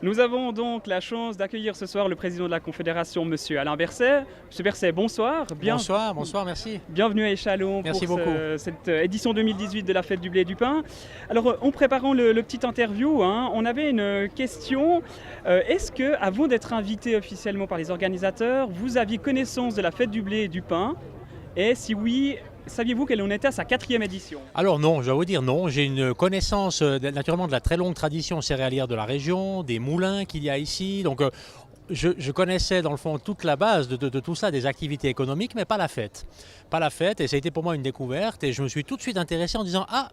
Nous avons donc la chance d'accueillir ce soir le président de la Confédération, Monsieur Alain Berset. Monsieur Berset, bonsoir. Bonsoir, merci. Bienvenue à Échallon Merci pour beaucoup. cette édition 2018 de la Fête du blé et du pain. Alors, en préparant le petit interview, on avait une question. Est-ce que, avant d'être invité officiellement par les organisateurs, vous aviez connaissance de la Fête du blé et du pain? Et si oui, saviez-vous qu'elle en était à sa 4e édition? Alors non, je dois vous dire non. J'ai une connaissance naturellement de la très longue tradition céréalière de la région, des moulins qu'il y a ici. Donc je connaissais dans le fond toute la base de tout ça, des activités économiques, mais pas la fête. Pas la fête, et ça a été pour moi une découverte. Et je me suis tout de suite intéressé en disant « Ah !»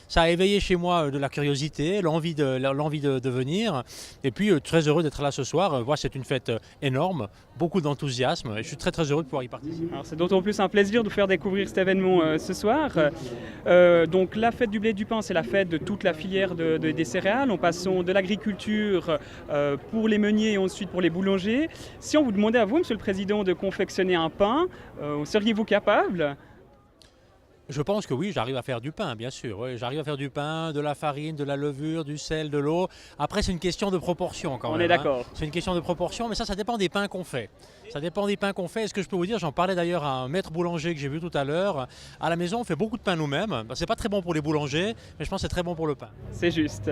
Ça a éveillé chez moi de la curiosité, l'envie de venir. Et puis très heureux d'être là ce soir. Voilà, c'est une fête énorme, beaucoup d'enthousiasme. Et je suis très heureux de pouvoir y participer. Alors, c'est d'autant plus un plaisir de vous faire découvrir cet événement ce soir. Donc la fête du blé et du pain, c'est la fête de toute la filière des céréales, en passant de l'agriculture pour les meuniers et ensuite pour les boulangers. Si on vous demandait à vous, Monsieur le Président, de confectionner un pain, seriez-vous capable? Je pense que oui, j'arrive à faire du pain, bien sûr. Oui, j'arrive à faire du pain, de la farine, de la levure, du sel, de l'eau. Après, c'est une question de proportion quand même. On est d'accord. C'est une question de proportion, mais ça dépend des pains qu'on fait. Ça dépend des pains qu'on fait. Et ce que je peux vous dire, j'en parlais d'ailleurs à un maître boulanger que j'ai vu tout à l'heure. À la maison, on fait beaucoup de pain nous-mêmes. C'est pas très bon pour les boulangers, mais je pense que c'est très bon pour le pain. C'est juste.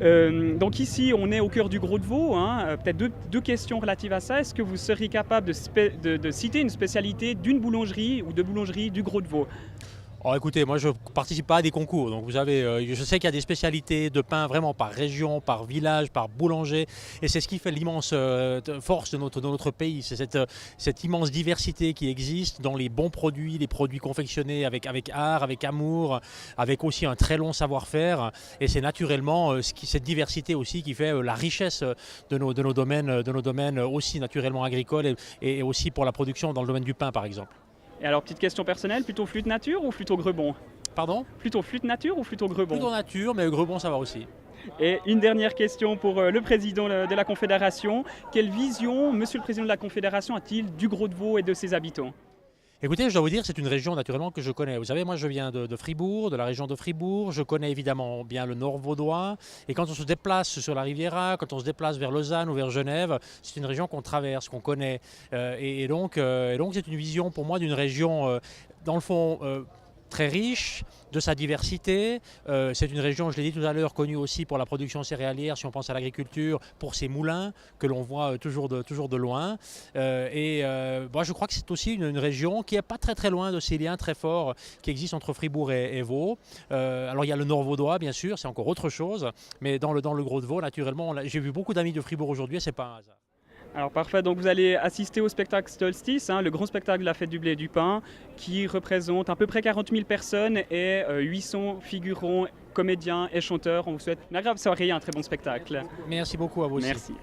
Donc ici, on est au cœur du Gros de Vaud. Peut-être deux questions relatives à ça. Est-ce que vous seriez capable de citer une spécialité d'une boulangerie ou de boulangerie du Gros de Vaud? Oh, écoutez, moi je ne participe pas à des concours, donc vous savez, je sais qu'il y a des spécialités de pain vraiment par région, par village, par boulanger, et c'est ce qui fait l'immense force de notre pays, c'est cette immense diversité qui existe dans les bons produits, les produits confectionnés avec art, avec amour, avec aussi un très long savoir-faire, et c'est naturellement cette diversité aussi qui fait la richesse de nos domaines aussi naturellement agricoles et aussi pour la production dans le domaine du pain par exemple. Et alors, petite question personnelle, plutôt flûte nature ou flûte au grebon? Pardon? Plutôt flûte nature ou flûte au grebon? Plutôt nature, mais grebon ça va aussi. Et une dernière question pour le président de la Confédération. Quelle vision, Monsieur le Président de la Confédération, a-t-il du Gros de Vaud et de ses habitants? Écoutez, je dois vous dire que c'est une région naturellement que je connais. Vous savez, moi je viens de Fribourg, de la région de Fribourg. Je connais évidemment bien le nord vaudois. Et quand on se déplace sur la Riviera, quand on se déplace vers Lausanne ou vers Genève, c'est une région qu'on traverse, qu'on connaît. Et donc c'est une vision pour moi d'une région, dans le fond, très riche de sa diversité. C'est une région, je l'ai dit tout à l'heure, connue aussi pour la production céréalière, si on pense à l'agriculture, pour ses moulins que l'on voit toujours de loin. Moi, je crois que c'est aussi une région qui n'est pas très loin de ces liens très forts qui existent entre Fribourg et Vaud. Alors il y a le nord vaudois, bien sûr, c'est encore autre chose, mais dans le Gros de Vaud, naturellement, j'ai vu beaucoup d'amis de Fribourg aujourd'hui et c'est pas un hasard. Alors parfait, donc vous allez assister au spectacle Solstice, le grand spectacle de la fête du blé et du pain, qui représente à peu près 40 000 personnes et 800 figurants, comédiens et chanteurs. On vous souhaite une agréable soirée et un très bon spectacle. Merci beaucoup à vous aussi. Merci.